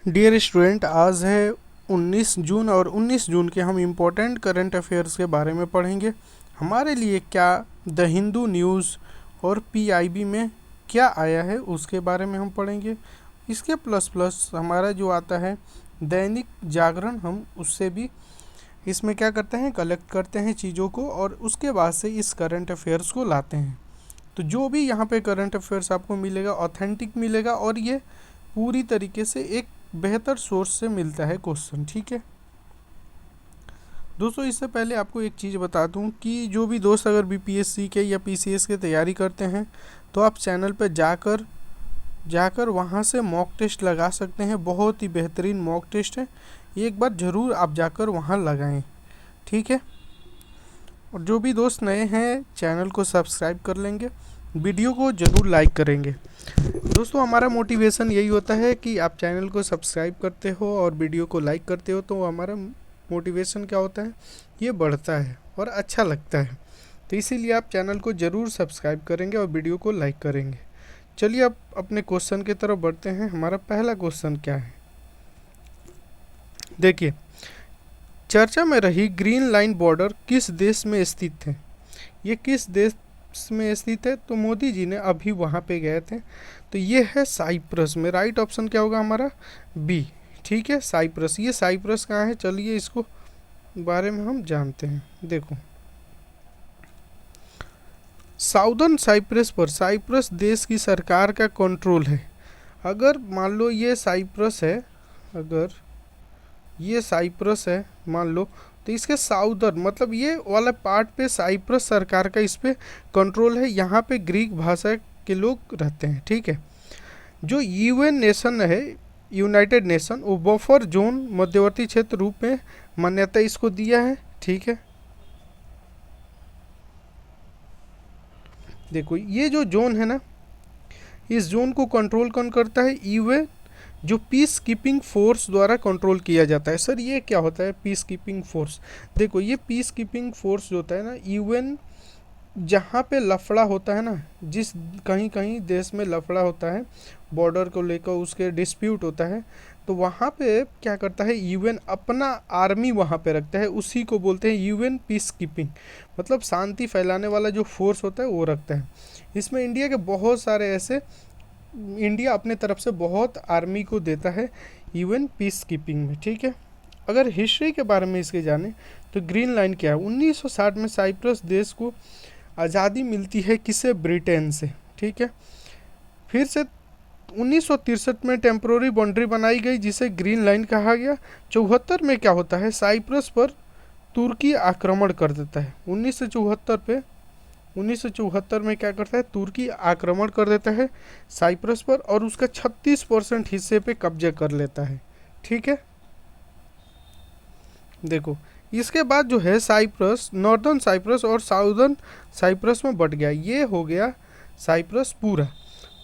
Dear student, आज है 19 जून और 19 जून के हम इम्पोर्टेंट करंट अफेयर्स के बारे में पढ़ेंगे। हमारे लिए क्या द हिंदू न्यूज़ और पीआईबी में क्या आया है उसके बारे में हम पढ़ेंगे। इसके प्लस प्लस हमारा जो आता है दैनिक जागरण, हम उससे भी इसमें क्या करते हैं, कलेक्ट करते हैं चीज़ों को और उसके बाद से इस करंट अफेयर्स को लाते हैं। तो जो भी यहाँ पे करंट अफेयर्स आपको मिलेगा ऑथेंटिक मिलेगा और ये पूरी तरीके से एक बेहतर सोर्स से मिलता है क्वेश्चन। ठीक है दोस्तों, इससे पहले आपको एक चीज़ बता दूं कि जो भी दोस्त अगर बीपीएससी के या पीसीएस के तैयारी करते हैं तो आप चैनल पर जाकर वहां से मॉक टेस्ट लगा सकते हैं। बहुत ही बेहतरीन मॉक टेस्ट है, एक बार ज़रूर आप जाकर वहां लगाएं। ठीक है, और जो भी दोस्त नए हैं चैनल को सब्सक्राइब कर लेंगे, वीडियो को ज़रूर लाइक करेंगे। दोस्तों, हमारा मोटिवेशन यही होता है कि आप चैनल को सब्सक्राइब करते हो और वीडियो को लाइक करते हो, तो हमारा मोटिवेशन क्या होता है, ये बढ़ता है और अच्छा लगता है। तो इसीलिए आप चैनल को ज़रूर सब्सक्राइब करेंगे और वीडियो को लाइक करेंगे। चलिए अब अपने क्वेश्चन की तरफ बढ़ते हैं। हमारा पहला क्वेश्चन क्या है, देखिए, चर्चा में रही ग्रीन लाइन बॉर्डर किस देश में स्थित है। ये किस देश में स्थित है, तो मोदी जी ने अभी वहाँ पे गए थे, तो ये है साइप्रस में। राइट ऑप्शन क्या होगा हमारा, बी। ठीक है, साइप्रस। ये साइप्रस कहाँ है, चलिए इसको बारे में हम जानते हैं। देखो, साउदर्न साइप्रस पर साइप्रस देश की सरकार का कंट्रोल है। अगर मान लो ये साइप्रस है, अगर ये साइप्रस है मान लो, तो इसके साउदर्न मतलब ये वाला पार्ट पे साइप्रस सरकार का इस पे कंट्रोल है। यहाँ पे ग्रीक भाषा के लोग रहते हैं। ठीक है, जो यूएन नेशन है, यूनाइटेड नेशन, वो बफर जोन मध्यवर्ती क्षेत्र रूप में मान्यता इसको दिया है। ठीक है, देखो ये जो जोन है ना, इस जोन को कंट्रोल कौन करता है, यूएन, जो पीस कीपिंग फोर्स द्वारा कंट्रोल किया जाता है। सर ये क्या होता है पीस कीपिंग फोर्स, देखो ये पीस कीपिंग फोर्स जो होता है ना, यूएन जहाँ पे लफड़ा होता है ना, जिस कहीं कहीं देश में लफड़ा होता है, बॉर्डर को लेकर उसके डिस्प्यूट होता है, तो वहाँ पे क्या करता है, यूएन अपना आर्मी वहाँ पे रखता है, उसी को बोलते हैं यूएन पीस कीपिंग, मतलब शांति फैलाने वाला जो फोर्स होता है वो रखता है। इसमें इंडिया के बहुत सारे ऐसे, इंडिया अपने तरफ से बहुत आर्मी को देता है यूएन पीस कीपिंग में। ठीक है, अगर हिस्ट्री के बारे में इसके जाने तो ग्रीन लाइन क्या है, 1960 में साइप्रस देश को आज़ादी मिलती है, किसे, ब्रिटेन से। ठीक है, फिर से 1963 में टेम्पोररी बाउंड्री बनाई गई जिसे ग्रीन लाइन कहा गया। 74 में क्या होता है, साइप्रस पर तुर्की आक्रमण कर देता है। 1974 में क्या करता है, तुर्की आक्रमण कर देता है साइप्रस पर और उसका 36% हिस्से पे कब्जा कर लेता है। ठीक है, देखो इसके बाद जो है साइप्रस, नॉर्दर्न साइप्रस और साउदर्न साइप्रस में बट गया, ये हो गया साइप्रस पूरा।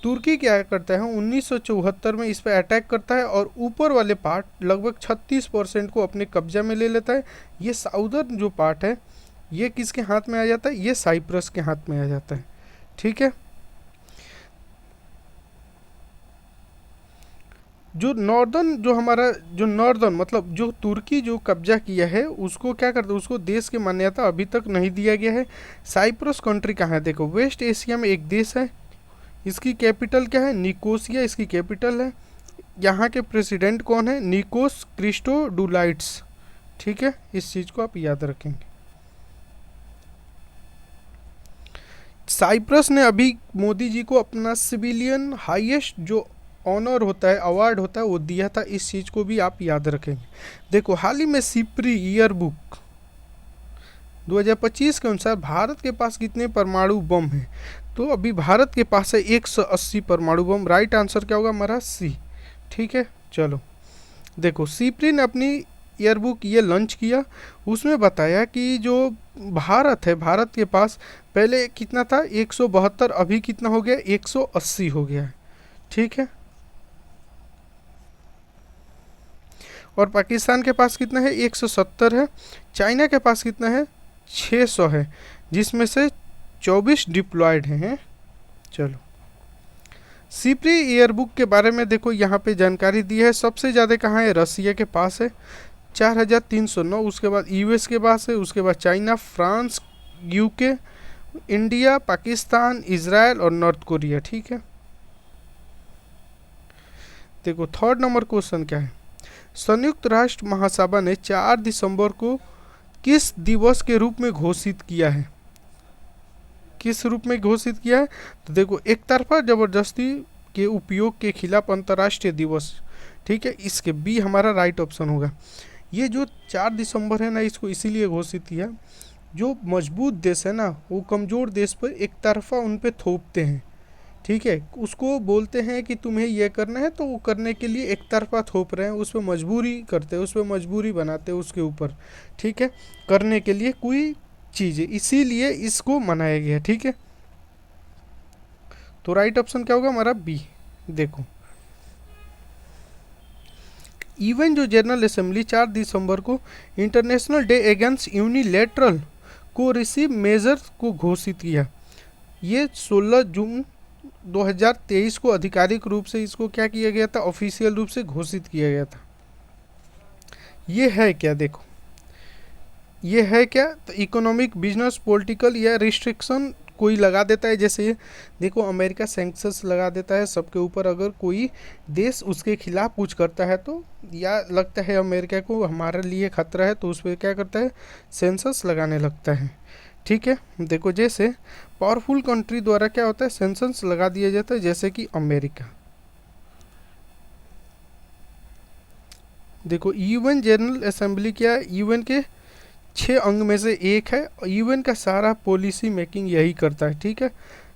तुर्की क्या करता है, 1974 में इस पर अटैक करता है और ऊपर वाले पार्ट लगभग 36% को अपने कब्जा में ले लेता है। ये साउदर्न जो पार्ट है ये किसके हाथ में आ जाता है, ये साइप्रस के हाथ में आ जाता है। ठीक है, जो नॉर्दर्न, जो हमारा जो नॉर्दर्न मतलब जो तुर्की जो कब्जा किया है उसको क्या करता है, उसको देश की मान्यता अभी तक नहीं दिया गया है। साइप्रस कंट्री कहाँ है, देखो वेस्ट एशिया में एक देश है, इसकी कैपिटल क्या है, निकोसिया इसकी कैपिटल है। यहाँ के प्रेसिडेंट कौन है, निकोस क्रिस्टोडुलाइट्स। ठीक है, इस चीज़ को आप याद रखेंगे। साइप्रस ने अभी मोदी जी को अपना सिविलियन हाईएस्ट जो ऑनर होता है, अवार्ड होता है, वो दिया था। इस चीज़ को भी आप याद रखेंगे। देखो हाल ही में सिप्री ईयर बुक 2025 के अनुसार भारत के पास कितने परमाणु बम हैं, तो अभी भारत के पास है 180 परमाणु बम। राइट आंसर क्या होगा हमारा, सी। ठीक है, चलो देखो सिप्री ने अपनी ईयरबुक ये लॉन्च किया, उसमें बताया कि जो भारत है, भारत के पास पहले कितना था, 172, अभी कितना हो गया, 180 हो गया है। ठीक है, और पाकिस्तान के पास कितना है, 170 है। चाइना के पास कितना है, 600 है, जिसमें से 24 डिप्लॉयड हैं। चलो सिप्री ईयरबुक के बारे में देखो यहाँ पे जानकारी दी है। सबसे ज़्यादा कहाँ है, रसिया के पास है 4309, उसके बाद यूएस के पास है, उसके बाद China, France, UK, India, Pakistan, Israel और नॉर्थ कोरिया। ठीक है, देखो थर्ड नंबर क्वेश्चन क्या है, संयुक्त राष्ट्र महासभा ने 4 दिसंबर को किस दिवस के रूप में घोषित किया है, किस रूप में घोषित किया है? तो देखो एक तरफा जबरदस्ती के उपयोग के खिलाफ अंतर्राष्ट्रीय दिवस। ठीक है, इसके बी हमारा राइट ऑप्शन होगा। ये जो 4 दिसंबर है ना, इसको इसीलिए घोषित किया, जो मजबूत देश है ना वो कमज़ोर देश पर एक तरफा उन पे थोपते हैं। ठीक है, उसको बोलते हैं कि तुम्हें यह करना है, तो वो करने के लिए एक तरफा थोप रहे हैं, उस पर मजबूरी करते हैं, उस पर मजबूरी बनाते हैं उसके ऊपर। ठीक है, करने के लिए कोई चीज़ें, इसीलिए इसको मनाया गया। ठीक है, तो राइट ऑप्शन क्या होगा हमारा बी। देखो इवन जो जनरल असेंबली 4 दिसंबर को इंटरनेशनल डे अगेंस्ट यूनिलेटरल को रिसीव मेजर को घोषित किया, ये 16 जून 2023 को आधिकारिक रूप से इसको क्या किया गया था, ऑफिशियल रूप से घोषित किया गया था। ये है क्या, देखो ये है क्या, तो इकोनॉमिक, बिजनेस, पॉलिटिकल या रिस्ट्रिक्शन कोई लगा देता है। जैसे देखो अमेरिका सैंक्शंस लगा देता है सबके ऊपर, अगर कोई देश उसके खिलाफ कुछ करता है तो, या लगता है अमेरिका को हमारे लिए खतरा है, तो उस पर क्या करता है, सेंसस लगाने लगता है। ठीक है, देखो जैसे पावरफुल कंट्री द्वारा क्या होता है, सेंसस लगा दिया जाता है, जैसे कि अमेरिका। देखो यूएन जनरल असेंबली क्या है, यूएन के 6 अंग में से एक है, यूएन का सारा पॉलिसी मेकिंग यही करता है। ठीक है,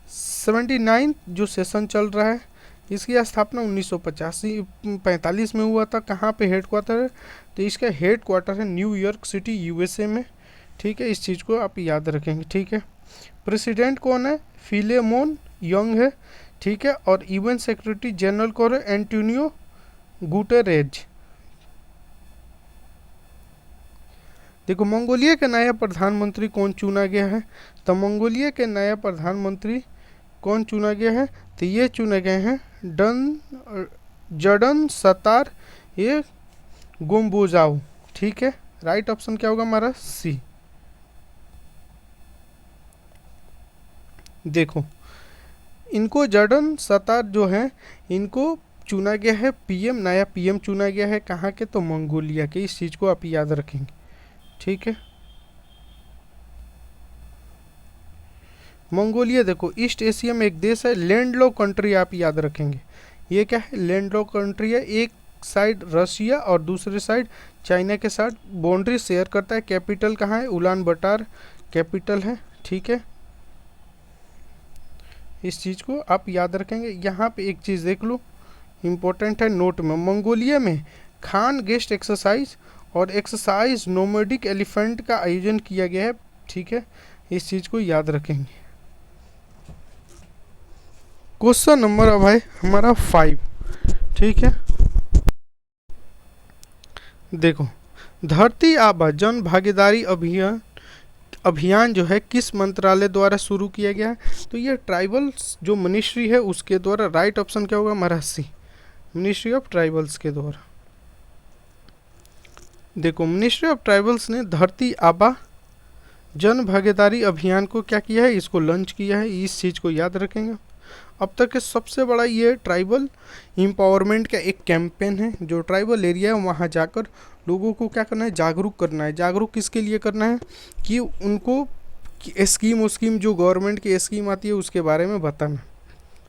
79 जो सेशन चल रहा है, इसकी स्थापना 1945 में हुआ था। कहाँ पे हेड क्वार्टर है, तो इसका हेड क्वार्टर है न्यूयॉर्क सिटी यूएसए में। ठीक है, इस चीज़ को आप याद रखेंगे। ठीक है, प्रेसिडेंट कौन है, फिलेमोन यंग है। ठीक है, और यूएन सेक्रेटरी जनरल कौन है, एंटोनियो गुटेरेज। देखो मंगोलिया का नया प्रधानमंत्री कौन चुना गया है, तो मंगोलिया के नया प्रधानमंत्री कौन चुना गया है, तो ये चुने गए हैं जडन सतार ये गोम्बोजाओ। ठीक है, राइट ऑप्शन क्या होगा हमारा सी। देखो इनको जडन सतार जो है, इनको चुना गया है पीएम, नया पीएम चुना गया है कहाँ के, तो मंगोलिया के। इस चीज़ को आप याद रखेंगे। ठीक है, मंगोलिया देखो ईस्ट एशिया में एक देश है, लैंडलॉक कंट्री, आप याद रखेंगे। ये क्या है, लैंडलॉक कंट्री है, एक साइड रशिया और दूसरे साइड चाइना के साथ बाउंड्री शेयर करता है। कैपिटल कहाँ है, उलान बटार कैपिटल है। ठीक है, इस चीज़ को आप याद रखेंगे। यहाँ पे एक चीज़ देख लो, इम्पोर्टेंट है नोट में, मंगोलिया में खान गेस्ट एक्सरसाइज और एक्सरसाइज नोमैडिक एलिफेंट का आयोजन किया गया है। ठीक है, इस चीज़ को याद रखेंगे। क्वेश्चन नंबर अब है हमारा 5। ठीक है, देखो धरती आबा जन भागीदारी अभियान जो है किस मंत्रालय द्वारा शुरू किया गया है, तो ये ट्राइबल्स जो मिनिस्ट्री है उसके द्वारा। राइट ऑप्शन क्या होगा हमारा सी, मिनिस्ट्री ऑफ ट्राइबल्स के द्वारा। देखो मिनिस्ट्री ऑफ ट्राइबल्स ने धरती आबा जन भागीदारी अभियान को क्या किया है, इसको लॉन्च किया है। इस चीज़ को याद रखेंगे। अब तक के सबसे बड़ा ये ट्राइबल एम्पावरमेंट का एक कैंपेन है, जो ट्राइबल एरिया है वहाँ जाकर लोगों को क्या करना है, जागरूक करना है। जागरूक किसके लिए करना है, कि उनको स्कीम जो गवर्नमेंट की स्कीम आती है उसके बारे में बताना।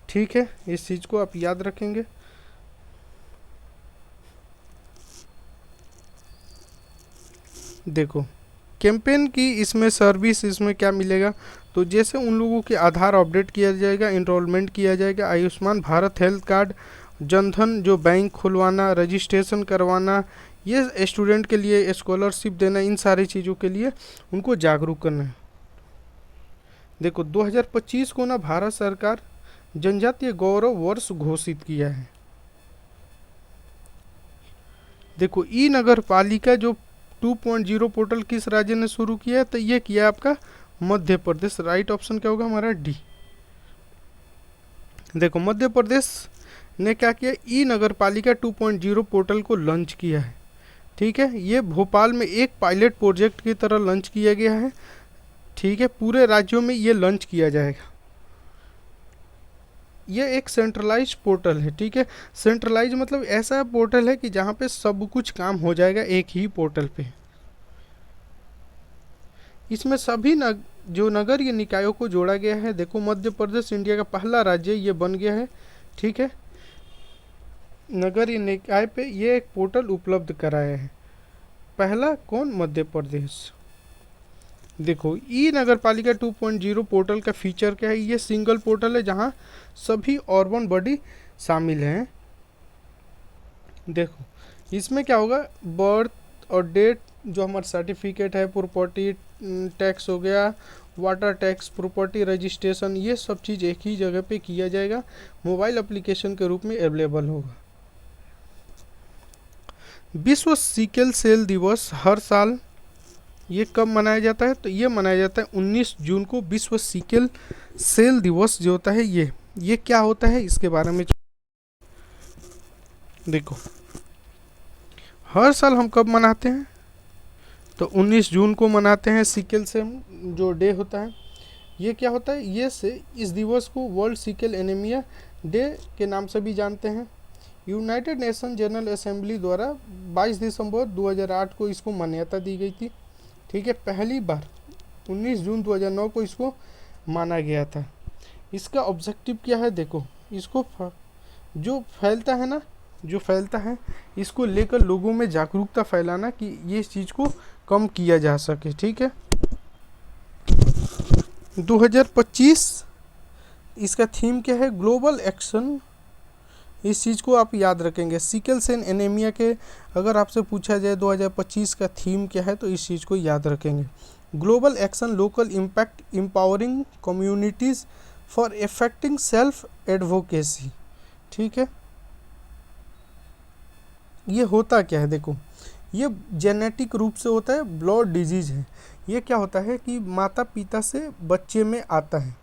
ठीक है, इस चीज़ को आप याद रखेंगे। देखो कैंपेन की इसमें सर्विस, इसमें क्या मिलेगा, तो जैसे उन लोगों के आधार अपडेट किया जाएगा, इनरोलमेंट किया जाएगा, आयुष्मान भारत हेल्थ कार्ड, जनधन जो बैंक खुलवाना, रजिस्ट्रेशन करवाना, ये स्टूडेंट के लिए स्कॉलरशिप देना, इन सारी चीज़ों के लिए उनको जागरूक करना है। देखो 2025 को ना भारत सरकार जनजातीय गौरव वर्ष घोषित किया है। देखो ई नगर पालिका जो 2.0 पोर्टल किस राज्य ने शुरू किया है, तो ये किया आपका मध्य प्रदेश। राइट ऑप्शन क्या होगा हमारा डी। देखो मध्य प्रदेश ने क्या किया, ई नगर पालिका 2.0 पोर्टल को लॉन्च किया है। ठीक है, ये भोपाल में एक पायलट प्रोजेक्ट की तरह लॉन्च किया गया है। ठीक है, पूरे राज्यों में ये लॉन्च किया जाएगा। ये एक सेंट्रलाइज पोर्टल है। ठीक है, सेंट्रलाइज मतलब ऐसा पोर्टल है कि जहाँ पे सब कुछ काम हो जाएगा एक ही पोर्टल पे। इसमें सभी जो नगरीय निकायों को जोड़ा गया है। देखो मध्य प्रदेश इंडिया का पहला राज्य ये बन गया है। ठीक है, नगरीय निकाय पे ये एक पोर्टल उपलब्ध कराया है। पहला कौन? मध्य प्रदेश। देखो ई नगर पालिका 2.0 पोर्टल का फीचर क्या है, ये सिंगल पोर्टल है जहाँ सभी अर्बन बॉडी शामिल हैं। देखो इसमें क्या होगा, बर्थ और डेट, जो हमारा सर्टिफिकेट है, प्रॉपर्टी टैक्स हो गया, वाटर टैक्स, प्रॉपर्टी रजिस्ट्रेशन, ये सब चीज़ एक ही जगह पे किया जाएगा, मोबाइल एप्लीकेशन के रूप में अवेलेबल होगा। विश्व सिकल सेल दिवस हर साल ये कब मनाया जाता है? तो ये मनाया जाता है 19 जून को। विश्व सिकल सेल दिवस जो होता है ये क्या होता है इसके बारे में देखो। हर साल हम कब मनाते हैं? तो 19 जून को मनाते हैं सिकल सेल जो डे होता है। ये क्या होता है? ये से इस दिवस को वर्ल्ड सिकल एनीमिया डे के नाम से भी जानते हैं। यूनाइटेड नेशन जनरल असेंबली द्वारा 22 दिसंबर 2008 को इसको मान्यता दी गई थी। ठीक है, पहली बार 19 जून 2009 को इसको माना गया था। इसका ऑब्जेक्टिव क्या है? देखो इसको जो फैलता है इसको लेकर लोगों में जागरूकता फैलाना कि ये चीज़ को कम किया जा सके। ठीक है, 2025 इसका थीम क्या है? Global action. इस चीज़ को आप याद रखेंगे। सिकल सेल एनीमिया के अगर आपसे पूछा जाए 2025 का थीम क्या है, तो इस चीज़ को याद रखेंगे। Global action, local impact, empowering communities for effecting self advocacy. ठीक है, ये होता क्या है? देखो ये जेनेटिक रूप से होता है, ब्लड डिजीज है। ये क्या होता है कि माता पिता से बच्चे में आता है।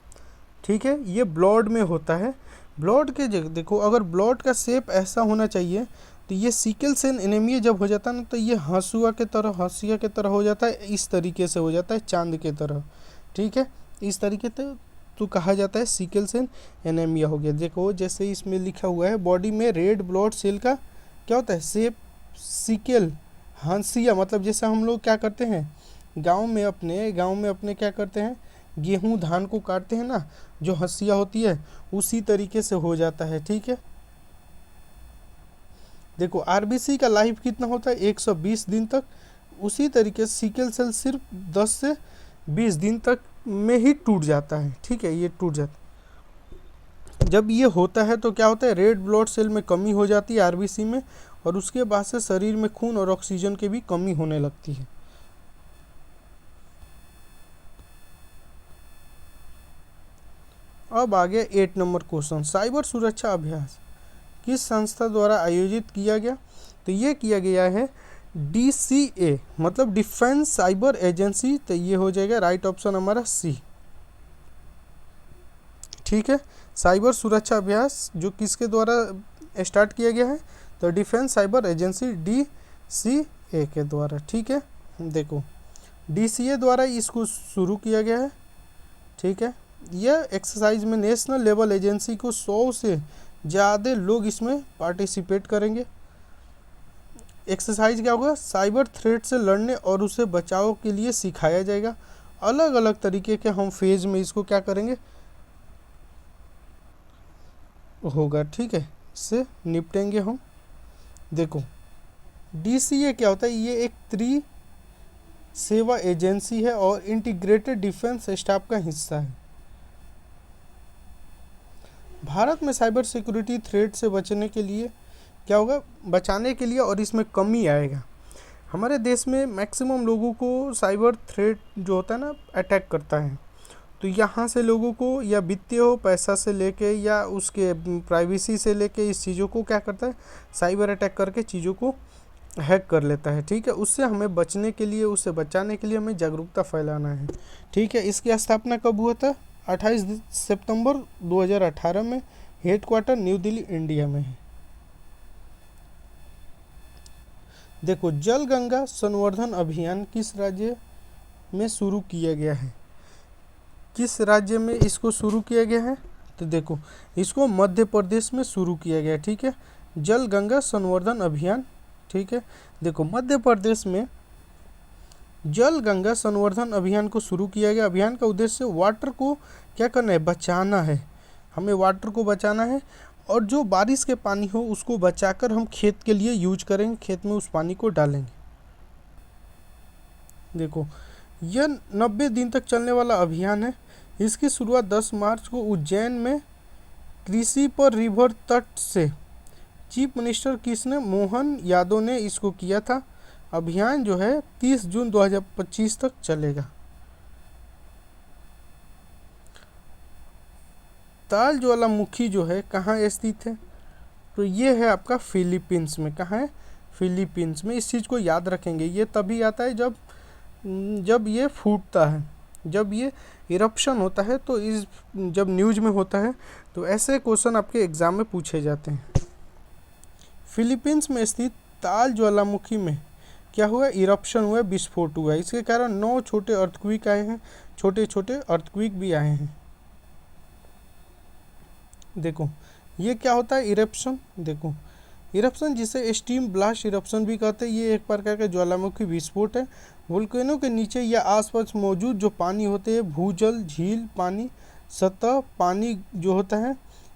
ठीक है, ये ब्लड में होता है। ब्लड के जगह देखो, अगर ब्लड का शेप ऐसा होना चाहिए, तो ये सिकल सेल एनीमिया जब हो जाता है ना, तो ये हंसुआ के तरह हो जाता है। इस तरीके से हो जाता है, चांद के तरह। ठीक है, इस तरीके से तो कहा जाता है सिकल सेल एनीमिया हो गया। देखो जैसे इसमें लिखा हुआ है, बॉडी में रेड ब्लड सेल का क्या होता है? शेप सिकल, हंसिया, मतलब जैसे हम लोग क्या करते हैं गाँव में अपने क्या करते हैं, गेहूँ धान को काटते हैं ना, जो हंसिया होती है उसी तरीके से हो जाता है। ठीक है, देखो आरबीसी का लाइफ कितना होता है? 120 दिन तक। उसी तरीके से सिकल सेल सिर्फ 10 से 20 दिन तक में ही टूट जाता है। ठीक है, ये टूट जाता है। जब ये होता है तो क्या होता है? रेड ब्लड सेल में कमी हो जाती है आरबीसी में, और उसके बाद से शरीर में खून और ऑक्सीजन की भी कमी होने लगती है। अब आ गया 8 नंबर क्वेश्चन, साइबर सुरक्षा अभ्यास किस संस्था द्वारा आयोजित किया गया? तो ये किया गया है DCA, मतलब डिफेंस साइबर एजेंसी। तो ये हो जाएगा राइट ऑप्शन हमारा सी। ठीक है, साइबर सुरक्षा अभ्यास जो किसके द्वारा स्टार्ट किया गया है? तो डिफेंस साइबर एजेंसी DCA के द्वारा। ठीक है, देखो DCA द्वारा इसको शुरू किया गया है। ठीक है, यह एक्सरसाइज में नेशनल लेवल एजेंसी को 100 से ज़्यादा लोग इसमें पार्टिसिपेट करेंगे। एक्सरसाइज क्या होगा? साइबर थ्रेट से लड़ने और उसे बचाव के लिए सिखाया जाएगा। अलग अलग तरीके के हम फेज में इसको क्या करेंगे होगा। ठीक है, इससे निपटेंगे हम। देखो DCA क्या होता है? ये एक सेवा एजेंसी है और इंटीग्रेटेड डिफेंस स्टाफ का हिस्सा है। भारत में साइबर सिक्योरिटी थ्रेट से बचने के लिए क्या होगा? बचाने के लिए, और इसमें कमी आएगा। हमारे देश में मैक्सिमम लोगों को साइबर थ्रेट जो होता है ना अटैक करता है। तो यहाँ से लोगों को या वित्तीय हो, पैसा से लेके या उसके प्राइवेसी से लेके इस चीज़ों को क्या करता है? साइबर अटैक करके चीज़ों को हैक कर लेता है। ठीक है, उससे हमें बचने के लिए, उससे बचाने के लिए हमें जागरूकता फैलाना है। ठीक है, इसकी स्थापना कब हुआ था? 28 सितंबर 2018 में हेडक्वार्टर न्यू दिल्ली इंडिया में है। देखो, जल गंगा संवर्धन अभियान किस राज्य में शुरू किया गया है? किस राज्य में इसको शुरू किया गया है? तो देखो, इसको मध्य प्रदेश में शुरू किया गया, ठीक है, जल गंगा संवर्धन अभियान, ठीक है। देखो, मध्य प्रदेश में जल गंगा संवर्धन अभियान को शुरू किया गया। अभियान का उद्देश्य वाटर को क्या करना है? बचाना है। हमें वाटर को बचाना है, और जो बारिश के पानी हो उसको बचाकर हम खेत के लिए यूज करेंगे, खेत में उस पानी को डालेंगे। देखो, यह 90 दिन तक चलने वाला अभियान है। इसकी शुरुआत 10 मार्च को उज्जैन में कृषि पर रिवर तट से चीफ मिनिस्टर कृष्ण मोहन यादव ने इसको किया था। अभियान जो है 30 जून 2025 तक चलेगा। ताल ज्वालामुखी जो है कहाँ स्थित है? तो ये है आपका फिलीपींस में। कहाँ है? फिलीपींस में। इस चीज़ को याद रखेंगे, ये तभी आता है जब ये फूटता है, जब ये इरप्शन होता है, तो जब न्यूज़ में होता है तो ऐसे क्वेश्चन आपके एग्जाम में पूछे जाते हैं। फिलीपींस में स्थित ताल ज्वालामुखी में क्या हुआ? इरप्शन हुआ, विस्फोट हुआ। इसके कारण 9 छोटे अर्थक्वेक आए हैं, छोटे छोटे अर्थक्वेक भी आए हैं। देखो, ये क्या होता है? इरप्शन। देखो, इरप्शन जिसे स्टीम ब्लास्ट इरप्शन भी कहते हैं, ये एक प्रकार का ज्वालामुखी विस्फोट है। वोल्केनो के नीचे या आसपास मौजूद जो पानी होते हैं, भूजल, झील पानी, सतह पानी जो होता है,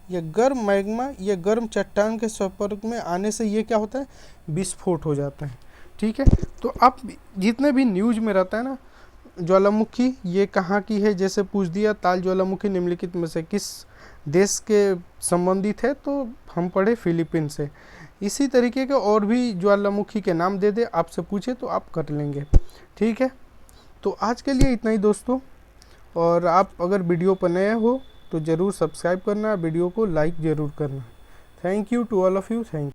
या गर्म मैग्मा या गर्म चट्टान के संपर्क में आने से ये क्या होता है? विस्फोट हो जाता है, ठीक है। तो आप जितने भी न्यूज़ में रहता है ना, ज्वालामुखी ये कहाँ की है, जैसे पूछ दिया ताल ज्वालामुखी निम्नलिखित में से किस देश के संबंधित है, तो हम पढ़े फिलीपींस से। इसी तरीके के और भी ज्वालामुखी के नाम दे दे, आपसे पूछे तो आप कर लेंगे, ठीक है। तो आज के लिए इतना ही दोस्तों, और आप अगर वीडियो पर नए हो तो ज़रूर सब्सक्राइब करना, वीडियो को लाइक ज़रूर करना। Thank you to all of you. Thank you.